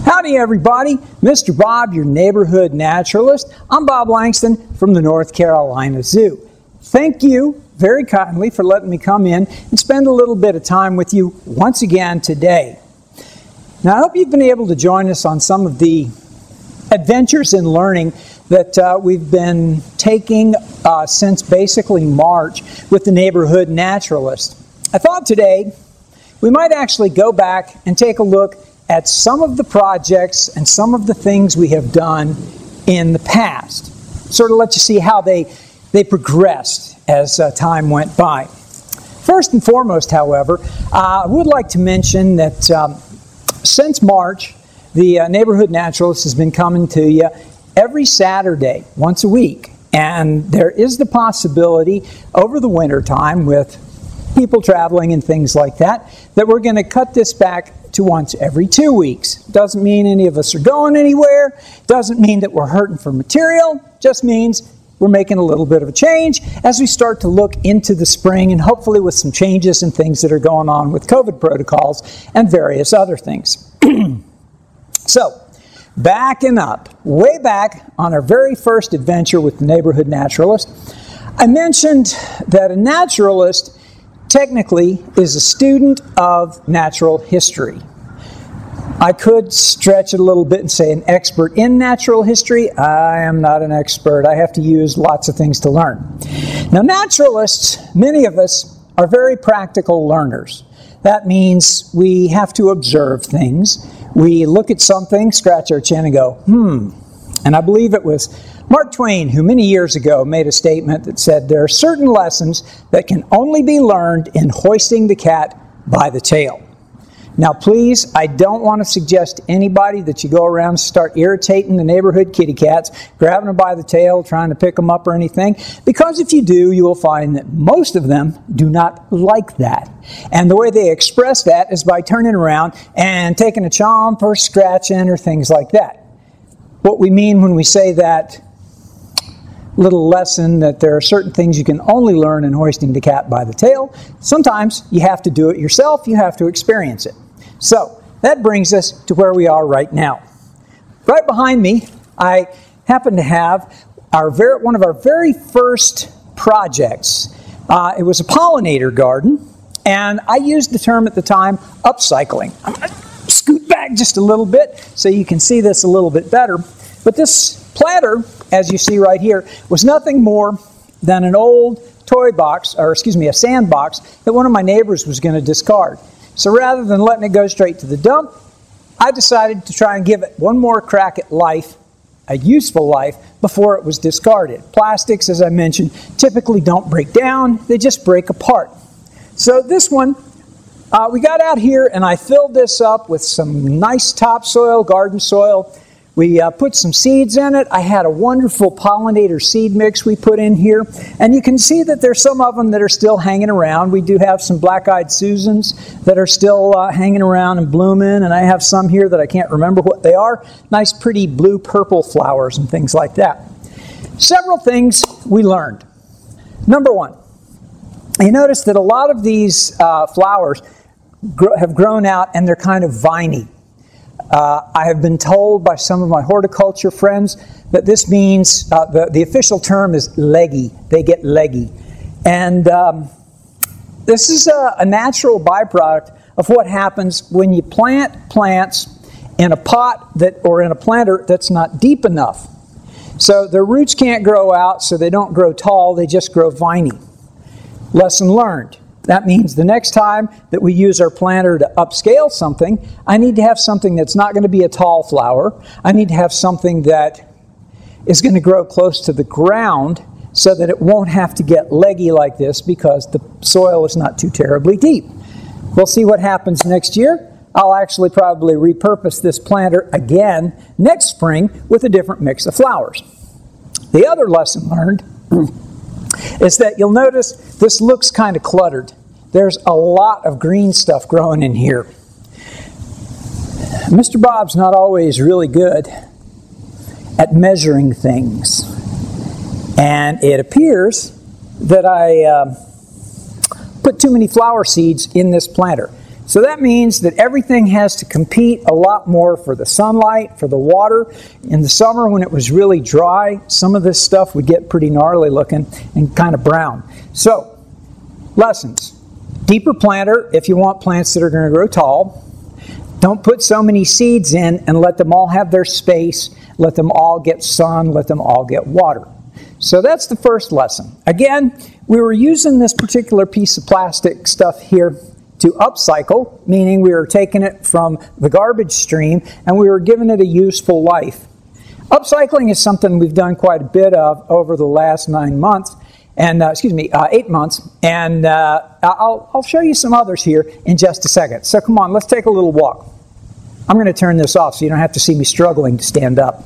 Howdy everybody, Mr. Bob, your neighborhood naturalist. I'm Bob Langston from the North Carolina Zoo. Thank you very kindly for letting me come in and spend a little bit of time with you once again today. Now I hope you've been able to join us on some of the adventures in learning that we've been taking since basically March with the neighborhood naturalist. I thought today we might actually go back and take a look at some of the projects and some of the things we have done in the past. Sort of let you see how they progressed as time went by. First and foremost, however, I would like to mention that since March, the neighborhood naturalist has been coming to you every Saturday, once a week. And there is the possibility over the winter time with people traveling and things like that, that we're going to cut this back to once every 2 weeks. Doesn't mean any of us are going anywhere. Doesn't mean that we're hurting for material. Just means we're making a little bit of a change as we start to look into the spring and hopefully with some changes and things that are going on with COVID protocols and various other things. So, backing up, way back on our very first adventure with the neighborhood naturalist, I mentioned that a naturalist technically is a student of natural history. I could stretch it a little bit and say an expert in natural history. I am not an expert. I have to use lots of things to learn. Now, naturalists, many of us, are very practical learners. That means we have to observe things. We look at something, scratch our chin and go, And I believe it was Mark Twain who many years ago made a statement that said there are certain lessons that can only be learned in hoisting the cat by the tail. Now please, I don't want to suggest to anybody that you go around and start irritating the neighborhood kitty cats, grabbing them by the tail, trying to pick them up or anything, because if you do, you will find that most of them do not like that. And the way they express that is by turning around and taking a chomp or scratching or things like that. What we mean when we say that little lesson that there are certain things you can only learn in hoisting the cat by the tail, sometimes you have to do it yourself, you have to experience it. So that brings us to where we are right now. Right behind me, I happen to have one of our very first projects. It was a pollinator garden, and I used the term at the time, upcycling. I'm going to scoot back just a little bit so you can see this a little bit better. But this planter, as you see right here, was nothing more than an old a sandbox that one of my neighbors was going to discard. So rather than letting it go straight to the dump, I decided to try and give it one more crack at life, a useful life, before it was discarded. Plastics, as I mentioned, typically don't break down, they just break apart. So this one, we got out here and I filled this up with some nice topsoil, garden soil. We put some seeds in it. I had a wonderful pollinator seed mix we put in here. And you can see that there's some of them that are still hanging around. We do have some black-eyed Susans that are still hanging around and blooming. And I have some here that I can't remember what they are. Nice, pretty blue-purple flowers and things like that. Several things we learned. Number one, you notice that a lot of these flowers have grown out and they're kind of viney. I have been told by some of my horticulture friends that this means, the official term is leggy. They get leggy. And this is a natural byproduct of what happens when you plant plants in a pot or in a planter that's not deep enough. So their roots can't grow out, so they don't grow tall, they just grow viney. Lesson learned. That means the next time that we use our planter to upscale something, I need to have something that's not going to be a tall flower. I need to have something that is going to grow close to the ground so that it won't have to get leggy like this because the soil is not too terribly deep. We'll see what happens next year. I'll actually probably repurpose this planter again next spring with a different mix of flowers. The other lesson learned is that you'll notice this looks kind of cluttered. There's a lot of green stuff growing in here. Mr. Bob's not always really good at measuring things. And it appears that I put too many flower seeds in this planter. So that means that everything has to compete a lot more for the sunlight, for the water. In the summer when it was really dry, some of this stuff would get pretty gnarly looking and kind of brown. So, lessons. Deeper planter if you want plants that are going to grow tall. Don't put so many seeds in and let them all have their space. Let them all get sun. Let them all get water. So that's the first lesson. Again, we were using this particular piece of plastic stuff here to upcycle, meaning we were taking it from the garbage stream and we were giving it a useful life. Upcycling is something we've done quite a bit of over the last 9 months, and 8 months, and I'll show you some others here in just a second. So come on, let's take a little walk. I'm going to turn this off so you don't have to see me struggling to stand up.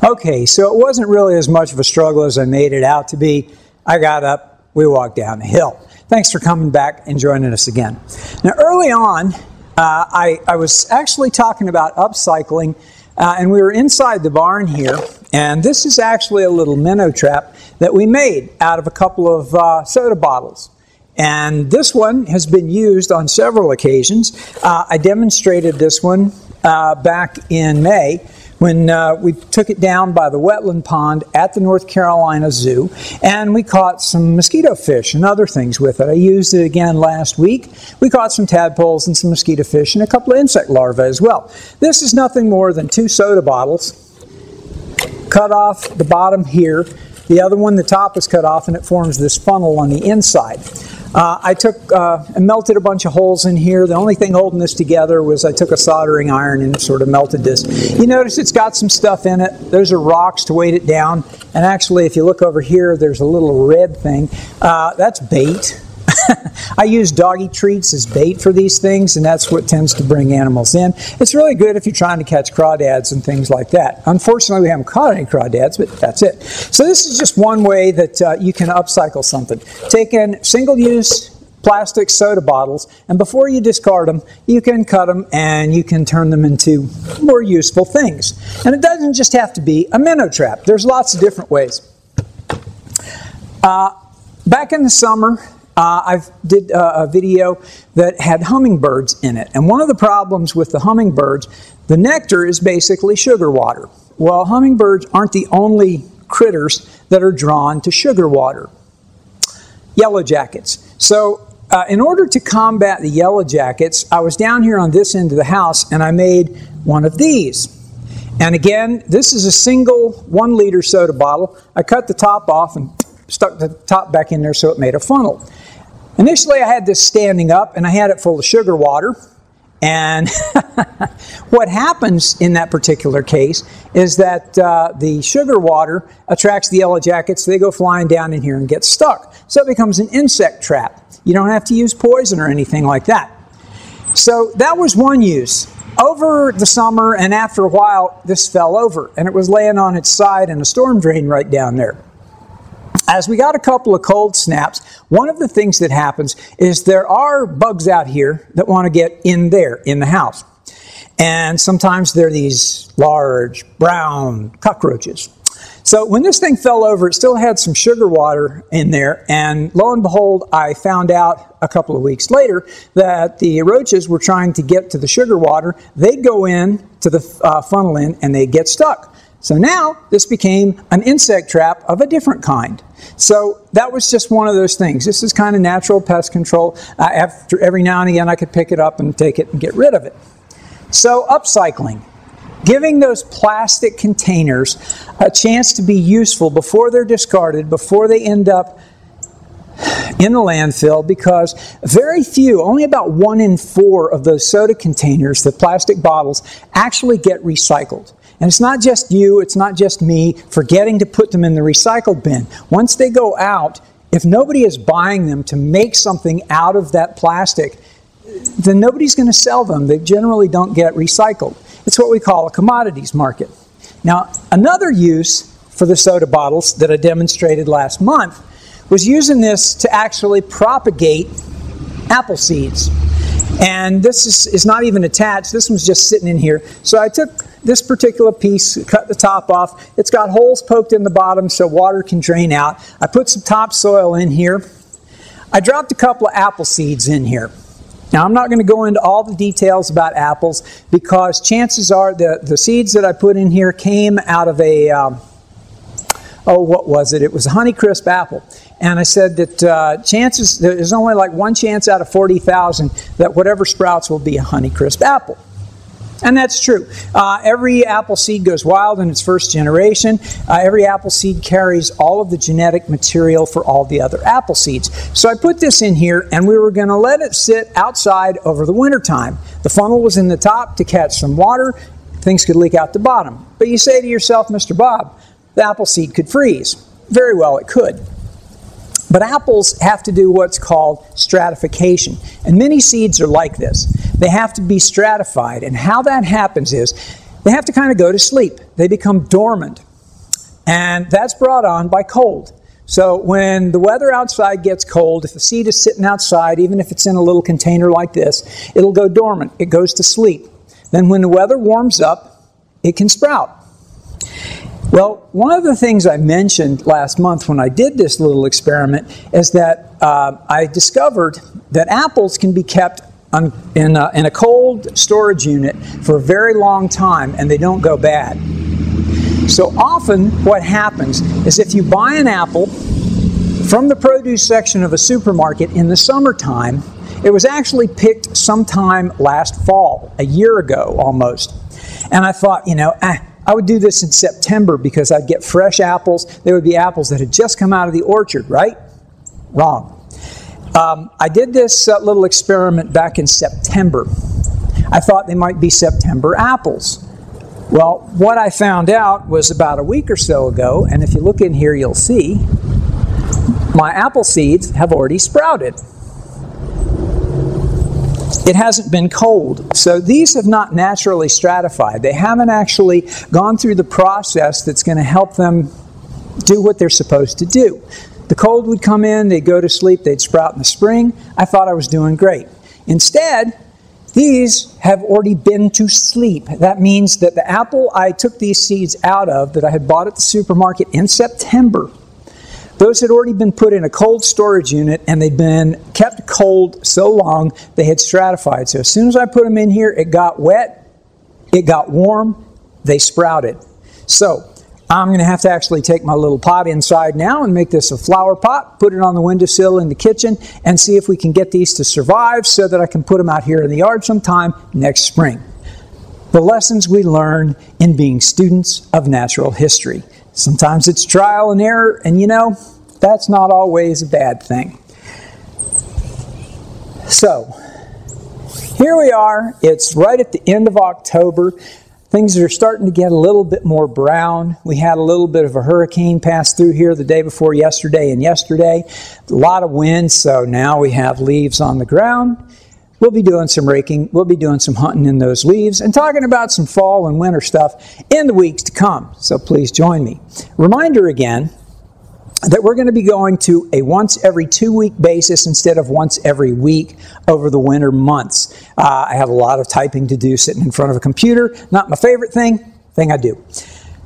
Okay, so it wasn't really as much of a struggle as I made it out to be. I got up, we walked down the hill. Thanks for coming back and joining us again. Now, early on, I was actually talking about upcycling, and we were inside the barn here, and this is actually a little minnow trap that we made out of a couple of soda bottles. And this one has been used on several occasions. I demonstrated this one back in May when we took it down by the wetland pond at the North Carolina Zoo, and we caught some mosquito fish and other things with it. I used it again last week. We caught some tadpoles and some mosquito fish and a couple of insect larvae as well. This is nothing more than 2 soda bottles. Cut off the bottom here. The other one, the top is cut off, and it forms this funnel on the inside. I took and melted a bunch of holes in here. The only thing holding this together was I took a soldering iron and sort of melted this. You notice it's got some stuff in it. Those are rocks to weight it down. And actually, if you look over here, there's a little red thing. That's bait. I use doggy treats as bait for these things, and that's what tends to bring animals in. It's really good if you're trying to catch crawdads and things like that. Unfortunately, we haven't caught any crawdads, but that's it. So this is just one way that you can upcycle something. Take in single-use plastic soda bottles, and before you discard them, you can cut them and you can turn them into more useful things. And it doesn't just have to be a minnow trap. There's lots of different ways. Back in the summer, I did a video that had hummingbirds in it. And one of the problems with the hummingbirds, the nectar is basically sugar water. Well, hummingbirds aren't the only critters that are drawn to sugar water. Yellow jackets. So in order to combat the yellow jackets, I was down here on this end of the house and I made one of these. And again, this is a single 1 liter soda bottle. I cut the top off and stuck the top back in there so it made a funnel. Initially, I had this standing up, and I had it full of sugar water. And what happens in that particular case is that the sugar water attracts the yellow jackets. They go flying down in here and get stuck. So it becomes an insect trap. You don't have to use poison or anything like that. So that was one use. Over the summer and after a while, this fell over, and it was laying on its side in a storm drain right down there. As we got a couple of cold snaps, one of the things that happens is there are bugs out here that want to get in there, in the house. And sometimes they're these large, brown cockroaches. So when this thing fell over, it still had some sugar water in there, and lo and behold, I found out a couple of weeks later that the roaches were trying to get to the sugar water. They'd go in to the funnel in, and they'd get stuck. So now this became an insect trap of a different kind. So that was just one of those things. This is kind of natural pest control. After every now and again, I could pick it up and take it and get rid of it. So upcycling. Giving those plastic containers a chance to be useful before they're discarded, before they end up in the landfill, because very few, only about 1 in 4 of those soda containers, the plastic bottles, actually get recycled. And it's not just you, it's not just me forgetting to put them in the recycle bin. Once they go out, if nobody is buying them to make something out of that plastic, then nobody's going to sell them. They generally don't get recycled. It's what we call a commodities market. Now, another use for the soda bottles that I demonstrated last month was using this to actually propagate apple seeds. And this is not even attached. This one's just sitting in here. So I took this particular piece, cut the top off. It's got holes poked in the bottom so water can drain out. I put some topsoil in here. I dropped a couple of apple seeds in here. Now, I'm not going to go into all the details about apples because chances are the seeds that I put in here came out of a, what was it? It was a Honeycrisp apple. And I said that there's only like one chance out of 40,000 that whatever sprouts will be a Honeycrisp apple. And that's true. Every apple seed goes wild in its first generation. Every apple seed carries all of the genetic material for all the other apple seeds. So I put this in here, and we were going to let it sit outside over the winter time. The funnel was in the top to catch some water. Things could leak out the bottom. But you say to yourself, Mr. Bob, the apple seed could freeze. Very well, it could. But apples have to do what's called stratification. And many seeds are like this. They have to be stratified. And how that happens is they have to kind of go to sleep. They become dormant. And that's brought on by cold. So when the weather outside gets cold, if the seed is sitting outside, even if it's in a little container like this, it'll go dormant. It goes to sleep. Then when the weather warms up, it can sprout. Well, one of the things I mentioned last month when I did this little experiment is that I discovered that apples can be kept in a cold storage unit for a very long time and they don't go bad. So often what happens is if you buy an apple from the produce section of a supermarket in the summertime, it was actually picked sometime last fall, a year ago almost. And I thought, I would do this in September because I'd get fresh apples. They would be apples that had just come out of the orchard, right? Wrong. I did this little experiment back in September. I thought they might be September apples. Well, what I found out was about a week or so ago, and if you look in here, you'll see, my apple seeds have already sprouted. It hasn't been cold. So these have not naturally stratified. They haven't actually gone through the process that's going to help them do what they're supposed to do. The cold would come in, they'd go to sleep, they'd sprout in the spring. I thought I was doing great. Instead, these have already been to sleep. That means that the apple I took these seeds out of that I had bought at the supermarket in September, those had already been put in a cold storage unit and they'd been kept cold so long they had stratified. So as soon as I put them in here, it got wet, it got warm, they sprouted. So I'm going to have to actually take my little pot inside now and make this a flower pot, put it on the windowsill in the kitchen, and see if we can get these to survive so that I can put them out here in the yard sometime next spring. The lessons we learn in being students of natural history. Sometimes it's trial and error, and that's not always a bad thing. So, here we are. It's right at the end of October. Things are starting to get a little bit more brown. We had a little bit of a hurricane pass through here the day before yesterday and yesterday. A lot of wind, so now we have leaves on the ground. We'll be doing some raking. We'll be doing some hunting in those leaves and talking about some fall and winter stuff in the weeks to come. So please join me. Reminder again that we're going to be going to a once every 2-week basis instead of once every week over the winter months. I have a lot of typing to do sitting in front of a computer. Not my favorite thing I do.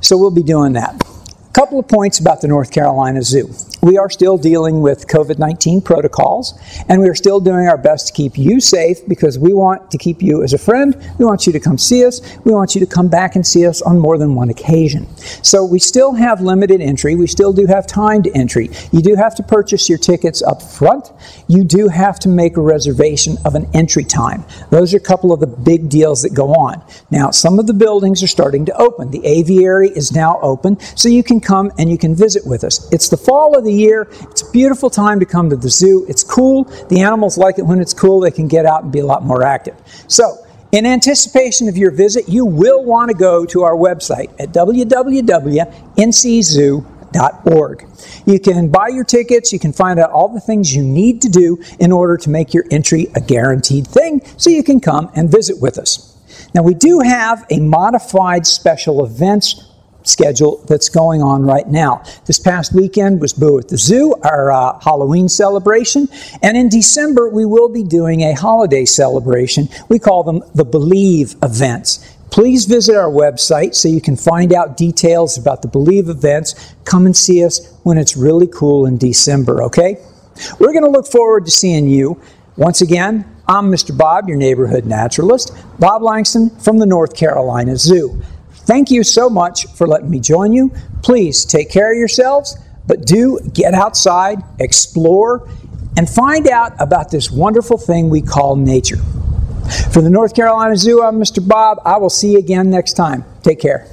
So we'll be doing that. A couple of points about the North Carolina Zoo. We are still dealing with COVID-19 protocols, and we are still doing our best to keep you safe because we want to keep you as a friend. We want you to come see us. We want you to come back and see us on more than one occasion. So we still have limited entry. We still do have timed entry. You do have to purchase your tickets up front. You do have to make a reservation of an entry time. Those are a couple of the big deals that go on. Now, some of the buildings are starting to open. The aviary is now open, so you can come and you can visit with us. It's the fall of the year. It's a beautiful time to come to the zoo. It's cool. The animals like it when it's cool. They can get out and be a lot more active. So, in anticipation of your visit, you will want to go to our website at www.nczoo.org. You can buy your tickets. You can find out all the things you need to do in order to make your entry a guaranteed thing so you can come and visit with us. Now, we do have a modified special events schedule that's going on right now. This past weekend was Boo at the Zoo, our Halloween celebration, and in December we will be doing a holiday celebration. We call them the Believe events. Please visit our website so you can find out details about the Believe events. Come and see us when it's really cool in December, okay? We're going to look forward to seeing you. Once again, I'm Mr. Bob, your neighborhood naturalist, Bob Langston from the North Carolina Zoo. Thank you so much for letting me join you. Please take care of yourselves, but do get outside, explore, and find out about this wonderful thing we call nature. For the North Carolina Zoo, I'm Mr. Bob. I will see you again next time. Take care.